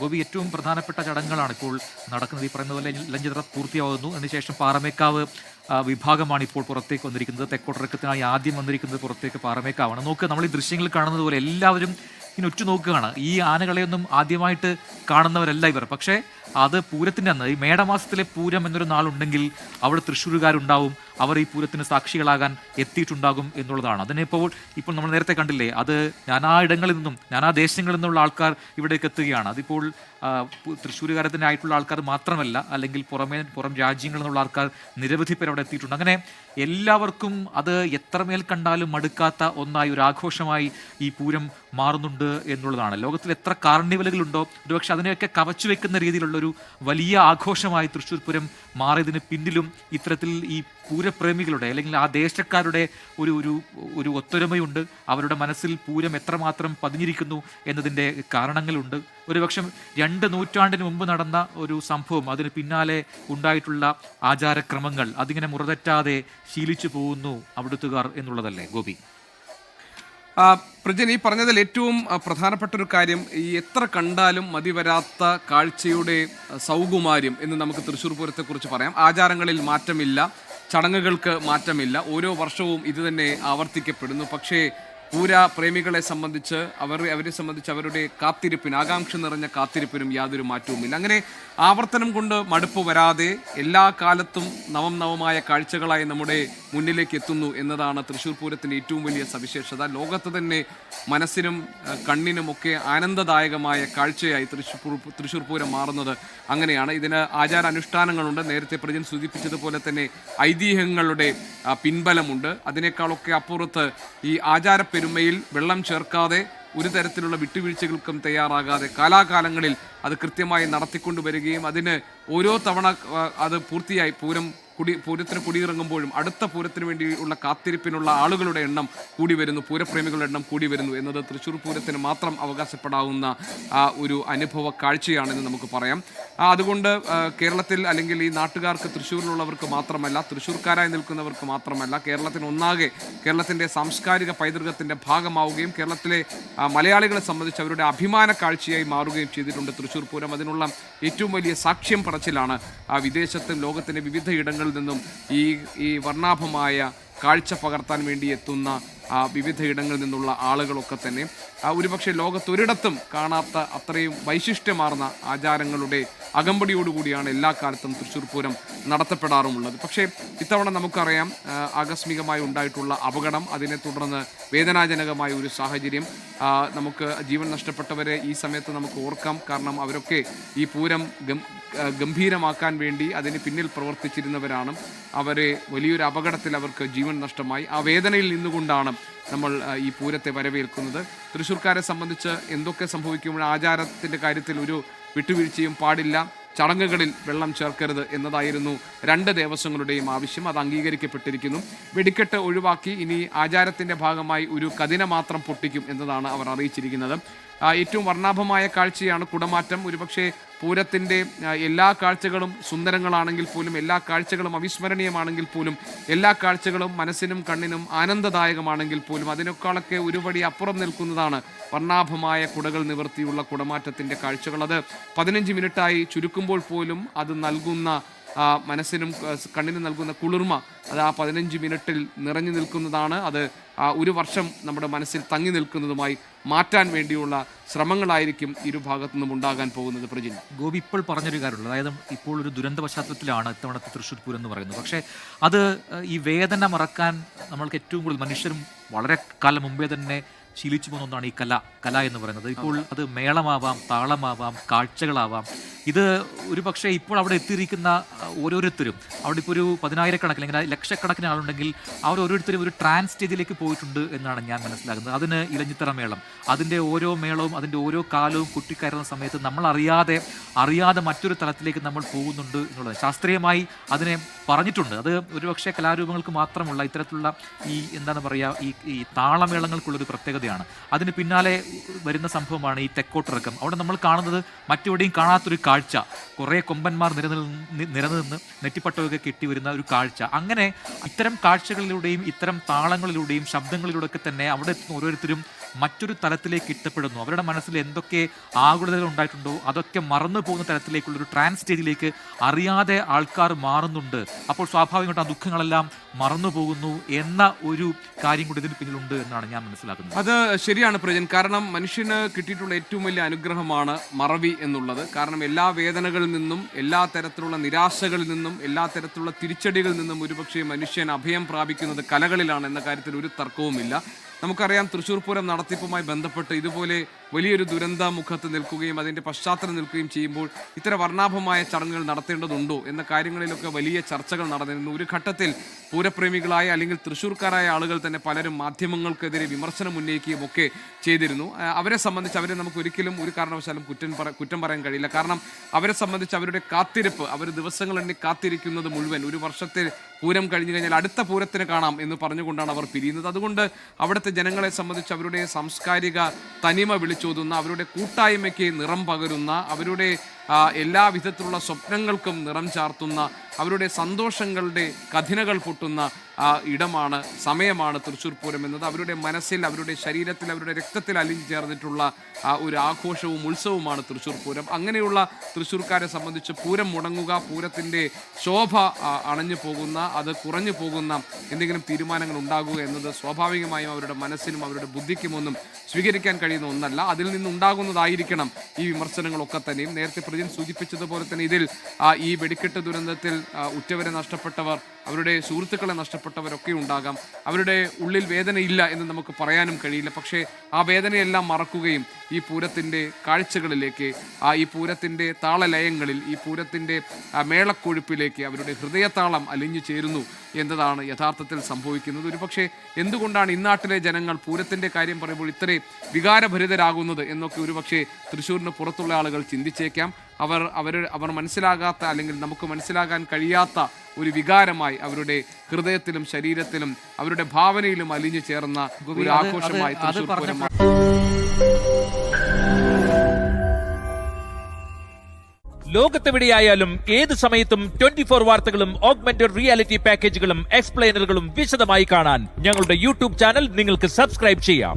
ഗോപി, ഏറ്റവും പ്രധാനപ്പെട്ട ചടങ്ങുകളാണ് ഇപ്പോൾ നടക്കുന്നത്. ഈ പറയുന്ന പോലെ ലഞ്ചിത്ര പൂർത്തിയാവുന്നു. അതിനുശേഷം പാറമേക്കാവ് വിഭാഗമാണ് ഇപ്പോൾ പുറത്തേക്ക് വന്നിരിക്കുന്നത്. തെക്കോട്ടിറക്കത്തിനായി ആദ്യം വന്നിരിക്കുന്നത് പുറത്തേക്ക് പാറമേക്കാവാണ്. നോക്കുക, നമ്മൾ ഈ ദൃശ്യങ്ങൾ കാണുന്നത് പോലെ എല്ലാവരും ഇങ്ങനെ ഉറ്റുനോക്കുകയാണ്. ഈ ആനകളെയൊന്നും ആദ്യമായിട്ട് കാണുന്നവരല്ല ഇവർ. പക്ഷേ അത് പൂരത്തിൻ്റെ അന്ന്, ഈ മേടമാസത്തിലെ പൂരം എന്നൊരു നാളുണ്ടെങ്കിൽ അവിടെ തൃശ്ശൂരുകാരുണ്ടാവും. അവർ ഈ പൂരത്തിന് സാക്ഷികളാകാൻ എത്തിയിട്ടുണ്ടാകും എന്നുള്ളതാണ്. അതിനിപ്പോൾ നമ്മൾ നേരത്തെ കണ്ടില്ലേ, അത് നാനാ ഇടങ്ങളിൽ നിന്നും നാനാ ദേശങ്ങളിൽ നിന്നുള്ള ആൾക്കാർ ഇവിടേക്ക് എത്തുകയാണ്. അതിപ്പോൾ തൃശ്ശൂരുകാരെ തന്നെ ആയിട്ടുള്ള ആൾക്കാർ മാത്രമല്ല, അല്ലെങ്കിൽ പുറം രാജ്യങ്ങളിൽ നിന്നുള്ള ആൾക്കാർ നിരവധി പേർ അവിടെ എത്തിയിട്ടുണ്ട്. അങ്ങനെ എല്ലാവർക്കും അത് എത്രമേൽ കണ്ടാലും മടുക്കാത്ത ഒന്നായി, ഒരു ആഘോഷമായി ഈ പൂരം മാറുന്നുണ്ട് എന്നുള്ളതാണ്. ലോകത്തിൽ എത്ര കാർണിവലുകളുണ്ടോ ഒരുപക്ഷെ അതിനെയൊക്കെ കവച്ചു വെക്കുന്ന രീതിയിലുള്ളൊരു വലിയ ആഘോഷമായി തൃശ്ശൂർ പൂരം മാറിയതിന് പിന്നിലും ഇത്തരത്തിൽ ഈ പൂരപ്രേമികളുടെ അല്ലെങ്കിൽ ആ ദേശക്കാരുടെ ഒരു ഒരു ഒരു ഒത്തൊരുമയുണ്ട്. അവരുടെ മനസ്സിൽ പൂരം എത്രമാത്രം പതിഞ്ഞിരിക്കുന്നു എന്നതിൻ്റെ കാരണങ്ങളുണ്ട്. ഒരുപക്ഷെ 2 നൂറ്റാണ്ടിന് മുമ്പ് നടന്ന ഒരു സംഭവം, അതിന് പിന്നാലെ ഉണ്ടായിട്ടുള്ള ആചാരക്രമങ്ങൾ അതിങ്ങനെ മുറതെറ്റാതെ ശീലിച്ചു പോകുന്നു അവിടുത്തുകാർ എന്നുള്ളതല്ലേ ഗോപി? പ്രജൻ, ഈ പറഞ്ഞതിൽ ഏറ്റവും പ്രധാനപ്പെട്ട ഒരു കാര്യം, ഈ എത്ര കണ്ടാലും മതി വരാത്ത കാഴ്ചയുടെ സൗകുമാര്യം എന്ന് നമുക്ക് തൃശ്ശൂർ പൂരത്തെക്കുറിച്ച് പറയാം. ആചാരങ്ങളിൽ മാറ്റമില്ല, ചടങ്ങുകൾക്ക് മാറ്റമില്ല, ഓരോ വർഷവും ഇത് തന്നെ ആവർത്തിക്കപ്പെടുന്നു. പക്ഷേ പൂര പ്രേമികളെ സംബന്ധിച്ച് അവരെ സംബന്ധിച്ച് അവരുടെ കാത്തിരിപ്പിന്, ആകാംക്ഷ നിറഞ്ഞ കാത്തിരിപ്പിനും യാതൊരു മാറ്റവുമില്ല. അങ്ങനെ ആവർത്തനം കൊണ്ട് മടുപ്പ് വരാതെ എല്ലാ കാലത്തും നവമായ കാഴ്ചകളായി നമ്മുടെ മുന്നിലേക്ക് എത്തുന്നു എന്നതാണ് തൃശ്ശൂർ പൂരത്തിൻ്റെ ഏറ്റവും വലിയ സവിശേഷത. ലോകത്ത് തന്നെ മനസ്സിനും കണ്ണിനുമൊക്കെ ആനന്ദദായകമായ കാഴ്ചയായി തൃശ്ശൂർ പൂരം മാറുന്നത് അങ്ങനെയാണ്. ഇതിന് ആചാരാനുഷ്ഠാനങ്ങളുണ്ട്. നേരത്തെ പ്രജൻ സൂചിപ്പിച്ചതുപോലെ തന്നെ ഐതിഹ്യങ്ങളുടെ പിൻബലമുണ്ട്. അതിനേക്കാളൊക്കെ അപ്പുറത്ത് ഈ ആചാരപ്പെരുമയിൽ വെള്ളം ചേർക്കാതെ, ഒരു തരത്തിലുള്ള വിട്ടുവീഴ്ചകൾക്കും തയ്യാറാകാതെ കാലാകാലങ്ങളിൽ അത് കൃത്യമായി നടത്തിക്കൊണ്ടുവരികയും അതിന് ഓരോ തവണ അത് പൂർത്തിയായി പൂരത്തിന് കുടിയിറങ്ങുമ്പോഴും അടുത്ത പൂരത്തിന് വേണ്ടിയുള്ള കാത്തിരിപ്പിനുള്ള ആളുകളുടെ എണ്ണം കൂടി വരുന്നു, പൂരപ്രേമികളുടെ എണ്ണം കൂടി വരുന്നു എന്നത് തൃശ്ശൂർ പൂരത്തിന് മാത്രം അവകാശപ്പെടാവുന്ന ഒരു അനുഭവ കാഴ്ചയാണെന്ന് നമുക്ക് പറയാം. അതുകൊണ്ട് കേരളത്തിൽ, അല്ലെങ്കിൽ ഈ നാട്ടുകാർക്ക്, തൃശ്ശൂരിലുള്ളവർക്ക് മാത്രമല്ല, തൃശ്ശൂർക്കാരായി നിൽക്കുന്നവർക്ക് മാത്രമല്ല, കേരളത്തിനൊന്നാകെ കേരളത്തിൻ്റെ സാംസ്കാരിക പൈതൃകത്തിൻ്റെ ഭാഗമാവുകയും കേരളത്തിലെ മലയാളികളെ സംബന്ധിച്ച് അവരുടെ അഭിമാന കാഴ്ചയായി മാറുകയും ചെയ്തിട്ടുണ്ട് തൃശ്ശൂർ പൂരം. അതിനുള്ള ഏറ്റവും വലിയ സാക്ഷ്യം പറച്ചിലാണ് വിദേശത്തും ലോകത്തിൻ്റെ വിവിധ ഇടങ്ങളിൽ നിന്നും ഈ വർണ്ണാഭമായ കാഴ്ച പകർത്താൻ വേണ്ടി എത്തുന്ന വിവിധ ഇടങ്ങളിൽ നിന്നുള്ള ആളുകളൊക്കെ തന്നെ ഒരുപക്ഷെ ലോകത്തൊരിടത്തും കാണാത്ത അത്രയും വൈശിഷ്ട്യമാർന്ന ആചാരങ്ങളുടെ അകമ്പടിയോടുകൂടിയാണ് എല്ലാ കാലത്തും തൃശ്ശൂർ പൂരം നടത്തപ്പെടാറുമുള്ളത്. പക്ഷേ ഇത്തവണ നമുക്കറിയാം, ആകസ്മികമായി ഉണ്ടായിട്ടുള്ള അപകടം, അതിനെ തുടർന്ന് വേദനാജനകമായ ഒരു സാഹചര്യം. നമുക്ക് ജീവൻ നഷ്ടപ്പെട്ടവരെ ഈ സമയത്ത് നമുക്ക് ഓർക്കാം. കാരണം അവരൊക്കെ ഈ പൂരം ഗംഭീരമാക്കാൻ വേണ്ടി അതിന് പിന്നിൽ പ്രവർത്തിച്ചിരുന്നവരാണ്. അവരെ വലിയൊരു അപകടത്തിൽ അവർക്ക് ജീവൻ നഷ്ടമായി. ആ വേദനയിൽ നിന്നുകൊണ്ടാണ് നമ്മൾ ഈ പൂരത്തെ വരവേൽക്കുന്നത്. തൃശ്ശൂർക്കാരെ സംബന്ധിച്ച് എന്തൊക്കെ സംഭവിക്കുമ്പോൾ ആചാരത്തിൻ്റെ കാര്യത്തിൽ ഒരു വിട്ടുവീഴ്ചയും പാടില്ല, ചടങ്ങുകളിൽ വെള്ളം ചേർക്കരുത് എന്നതായിരുന്നു 2 ദേവസ്വങ്ങളുടെയും ആവശ്യം. അത് അംഗീകരിക്കപ്പെട്ടിരിക്കുന്നു. വെടിക്കെട്ട് ഒഴിവാക്കി ഇനി ആചാരത്തിൻ്റെ ഭാഗമായി ഒരു കതിന മാത്രം പൊട്ടിക്കും എന്നതാണ് അവർ അറിയിച്ചിരിക്കുന്നത്. ഏറ്റവും വർണ്ണാഭമായ കാഴ്ചയാണ് കുടമാറ്റം. ഒരുപക്ഷെ പൂരത്തിൻ്റെ എല്ലാ കാഴ്ചകളും സുന്ദരങ്ങളാണെങ്കിൽ പോലും, എല്ലാ കാഴ്ചകളും അവിസ്മരണീയമാണെങ്കിൽ പോലും, എല്ലാ കാഴ്ചകളും മനസ്സിനും കണ്ണിനും ആനന്ദദായകമാണെങ്കിൽ പോലും അതിനേക്കാളൊക്കെ ഒരുപടി അപ്പുറം നിൽക്കുന്നതാണ് വർണ്ണാഭമായ കുടകൾ നിവർത്തിയുള്ള കുടമാറ്റത്തിൻ്റെ കാഴ്ചകൾ. അത് 15 മിനിറ്റായി ചുരുക്കുമ്പോൾ പോലും അത് നൽകുന്ന മനസ്സിനും കണ്ണിനും നൽകുന്ന കുളിർമ, അത് ആ 15 മിനിറ്റിൽ നിറഞ്ഞു നിൽക്കുന്നതാണ്. അത് ഒരു വർഷം നമ്മുടെ മനസ്സിൽ തങ്ങി നിൽക്കുന്നതുമായി മാറ്റാൻ വേണ്ടിയുള്ള ശ്രമങ്ങളായിരിക്കും ഇരുഭാഗത്തു നിന്നും ഉണ്ടാകാൻ പോകുന്നത്. പ്രജിൻ, ഗോപി ഇപ്പോൾ പറഞ്ഞൊരു കാര്യമുള്ളൂ. അതായത് ഇപ്പോൾ ഒരു ദുരന്ത പശ്ചാത്തലത്തിലാണ് ഇത്തവണത്തെ തൃശ്ശൂർ പൂരം എന്ന് പറയുന്നത്. പക്ഷേ അത് ഈ വേദന മറക്കാൻ നമ്മൾക്ക് ഏറ്റവും കൂടുതൽ മനുഷ്യരും വളരെ കാലം മുമ്പേ തന്നെ ശീലിച്ചു പോകുന്ന ഒന്നാണ് ഈ കല എന്ന് പറയുന്നത്. ഇപ്പോൾ അത് മേളമാവാം, താളമാവാം, കാഴ്ചകളാവാം. ഇത് ഒരു പക്ഷേ ഇപ്പോൾ അവിടെ എത്തിയിരിക്കുന്ന ഓരോരുത്തരും, അവിടെ ഇപ്പോൾ ഒരു 10,000 അല്ലെങ്കിൽ ലക്ഷക്കണക്കിന് ആളുണ്ടെങ്കിൽ അവർ ഓരോരുത്തരും ഒരു ട്രാൻസ് സ്റ്റേജിലേക്ക് പോയിട്ടുണ്ട് എന്നാണ് ഞാൻ മനസ്സിലാക്കുന്നത്. അതിന് ഇലഞ്ഞിത്തറ മേളം, അതിൻ്റെ ഓരോ മേളവും അതിൻ്റെ ഓരോ കാലവും കുട്ടിക്കയറുന്ന സമയത്ത് നമ്മൾ അറിയാതെ മറ്റൊരു തലത്തിലേക്ക് നമ്മൾ പോകുന്നുണ്ട് എന്നുള്ളത് ശാസ്ത്രീയമായി അതിനെ പറഞ്ഞിട്ടുണ്ട്. അത് ഒരുപക്ഷെ കലാരൂപങ്ങൾക്ക് മാത്രമുള്ള ഇത്തരത്തിലുള്ള ഈ എന്താണ് പറയുക, ഈ താളമേളങ്ങൾക്കുള്ളൊരു പ്രത്യേകതയാണ്. അതിന് പിന്നാലെ വരുന്ന സംഭവമാണ് ഈ തെക്കോട്ടിറക്കം. അവിടെ നമ്മൾ കാണുന്നത് മറ്റെവിടെയും കാണാത്തൊരു കാഴ്ച, കുറേ കൊമ്പന്മാർ നിരനിന്ന് നെറ്റിപ്പട്ടമൊക്കെ കെട്ടി വരുന്ന ഒരു കാഴ്ച. അങ്ങനെ ഇത്തരം കാഴ്ചകളിലൂടെയും ഇത്തരം താളങ്ങളിലൂടെയും ശബ്ദങ്ങളിലൂടെയൊക്കെ തന്നെ അവിടെ ഓരോരുത്തരും മറ്റൊരു തലത്തിലേക്ക് എത്തപ്പെടുന്നു. അവരുടെ മനസ്സിൽ എന്തൊക്കെ ആകുലതകൾ ഉണ്ടായിട്ടുണ്ടോ അതൊക്കെ മറന്നു പോകുന്ന തരത്തിലേക്കുള്ളൊരു ട്രാൻസ് സ്റ്റേജിലേക്ക് അറിയാതെ ആൾക്കാർ മാറുന്നുണ്ട്. അപ്പോൾ സ്വാഭാവികമായിട്ട് ആ ദുഃഖങ്ങളെല്ലാം മറന്നു പോകുന്നു എന്ന ഒരു കാര്യം കൂടി ഇതിന് പിന്നിലുണ്ട് എന്നാണ് ഞാൻ മനസ്സിലാക്കുന്നത്. അത് ശരിയാണ് പ്രജൻ. കാരണം മനുഷ്യന് കിട്ടിയിട്ടുള്ള ഏറ്റവും വലിയ അനുഗ്രഹമാണ് മറവി എന്നുള്ളത്. കാരണം എല്ലാ വേദനകളിൽ നിന്നും, എല്ലാ തരത്തിലുള്ള നിരാശകളിൽ നിന്നും, എല്ലാ തരത്തിലുള്ള തിരിച്ചടികളിൽ നിന്നും ഒരുപക്ഷെ മനുഷ്യൻ അഭയം പ്രാപിക്കുന്നത് കലകളിലാണ് എന്ന കാര്യത്തിൽ ഒരു തർക്കവുമില്ല. നമുക്കറിയാം, തൃശ്ശൂർ പൂരം നടത്തിപ്പുമായി ബന്ധപ്പെട്ട് ഇതുപോലെ വലിയൊരു ദുരന്ത മുഖത്ത് നിൽക്കുകയും അതിൻ്റെ പശ്ചാത്തലം നിൽക്കുകയും ചെയ്യുമ്പോൾ ഇത്തരം വർണ്ണാഭമായ ചടങ്ങുകൾ നടത്തേണ്ടതുണ്ടോ എന്ന കാര്യങ്ങളിലൊക്കെ വലിയ ചർച്ചകൾ നടന്നിരുന്നു. ഒരു ഘട്ടത്തിൽ പൂരപ്രേമികളായ അല്ലെങ്കിൽ തൃശ്ശൂർക്കാരായ ആളുകൾ തന്നെ പലരും മാധ്യമങ്ങൾക്കെതിരെ വിമർശനം ഉന്നയിക്കുകയും ഒക്കെ ചെയ്തിരുന്നു. അവരെ സംബന്ധിച്ച് അവരെ നമുക്ക് ഒരിക്കലും ഒരു കാരണവശാലും കുറ്റം പറയാൻ കഴിയില്ല. കാരണം അവരെ സംബന്ധിച്ച് അവരുടെ കാത്തിരിപ്പ്, അവർ ദിവസങ്ങൾ എണ്ണി കാത്തിരിക്കുന്നത് മുഴുവൻ ഒരു വർഷത്തെ പൂരം കഴിഞ്ഞു കഴിഞ്ഞാൽ അടുത്ത പൂരത്തിന് കാണാം എന്ന് പറഞ്ഞുകൊണ്ടാണ് അവർ പിരിയുന്നത്. അതുകൊണ്ട് അവിടുത്തെ ജനങ്ങളെ സംബന്ധിച്ച് അവരുടെ സാംസ്കാരിക തനിമ വിളിച്ചോതുന്ന, അവരുടെ കൂട്ടായ്മയ്ക്ക് നിറം പകരുന്ന, അവരുടെ എല്ലാ വിധത്തിലുള്ള സ്വപ്നങ്ങൾക്കും നിറം ചാർത്തുന്ന, അവരുടെ സന്തോഷങ്ങളുടെ കഥിനകൾ പൊട്ടുന്ന ഇടമാണ്, സമയമാണ് തൃശ്ശൂർ പൂരം എന്നത്. അവരുടെ മനസ്സിൽ, അവരുടെ ശരീരത്തിൽ, അവരുടെ രക്തത്തിൽ അലിഞ്ഞു ചേർന്നിട്ടുള്ള ഒരു ആഘോഷവും ഉത്സവമാണ് തൃശ്ശൂർ പൂരം. അങ്ങനെയുള്ള തൃശ്ശൂർക്കാരെ സംബന്ധിച്ച് പൂരം മുടങ്ങുക, പൂരത്തിൻ്റെ ശോഭ അണഞ്ഞു പോകുന്ന, അത് കുറഞ്ഞു പോകുന്ന എന്തെങ്കിലും തീരുമാനങ്ങൾ ഉണ്ടാകുക എന്നത് സ്വാഭാവികമായും അവരുടെ മനസ്സിനും അവരുടെ ബുദ്ധിക്കുമൊന്നും സ്വീകരിക്കാൻ കഴിയുന്ന ഒന്നല്ല. അതിൽ നിന്നുണ്ടാകുന്നതായിരിക്കണം ഈ വിമർശനങ്ങളൊക്കെ തന്നെയും. നേരത്തെ പ്രജിൻ സൂചിപ്പിച്ചതുപോലെ തന്നെ ഇതിൽ ഈ വെടിക്കെട്ട് ദുരന്തത്തിൽ ഉറ്റവരെ നഷ്ടപ്പെട്ടവർ, അവരുടെ സുഹൃത്തുക്കളെ നഷ്ടപ്പെട്ടവരൊക്കെ ഉണ്ടാകാം. അവരുടെ ഉള്ളിൽ വേദനയില്ല എന്ന് നമുക്ക് പറയാനും കഴിയില്ല. പക്ഷേ ആ വേദനയെല്ലാം മറക്കുകയും ഈ പൂരത്തിൻ്റെ കാഴ്ചകളിലേക്ക്, ഈ പൂരത്തിൻ്റെ താളലയങ്ങളിൽ, ഈ പൂരത്തിൻ്റെ മേളക്കൊഴുപ്പിലേക്ക് അവരുടെ ഹൃദയതാളം അലിഞ്ഞു ചേരുന്നു എന്നതാണ് യഥാർത്ഥത്തിൽ സംഭവിക്കുന്നത്. ഒരുപക്ഷെ എന്തുകൊണ്ടാണ് ഇന്നാട്ടിലെ ജനങ്ങൾ പൂരത്തിൻ്റെ കാര്യം പറയുമ്പോൾ ഇത്രയും വികാരഭരിതരാകുന്നത് എന്നൊക്കെ ഒരുപക്ഷെ തൃശ്ശൂരിന് പുറത്തുള്ള ആളുകൾ ചിന്തിച്ചേക്കാം. അവർ മനസ്സിലാകാത്ത, അല്ലെങ്കിൽ നമുക്ക് മനസ്സിലാകാൻ കഴിയാത്ത ഒരു വികാരമായി അവരുടെ ഹൃദയത്തിലും ശരീരത്തിലും അവരുടെ ഭാവനയിലും അലിഞ്ഞു ചേർന്ന ഒരു ആഘോഷമായി തൃശ്ശൂർ പൂരം. ലോകത്തെവിടെയായാലും ഏത് സമയത്തും 24 വാർത്തകളും ഓഗ്മെന്റഡ് റിയാലിറ്റി പാക്കേജുകളും എക്സ്പ്ലെയിനറുകളും വിശദമായി കാണാൻ ഞങ്ങളുടെ യൂട്യൂബ് ചാനൽ നിങ്ങൾക്ക് സബ്സ്ക്രൈബ് ചെയ്യാം.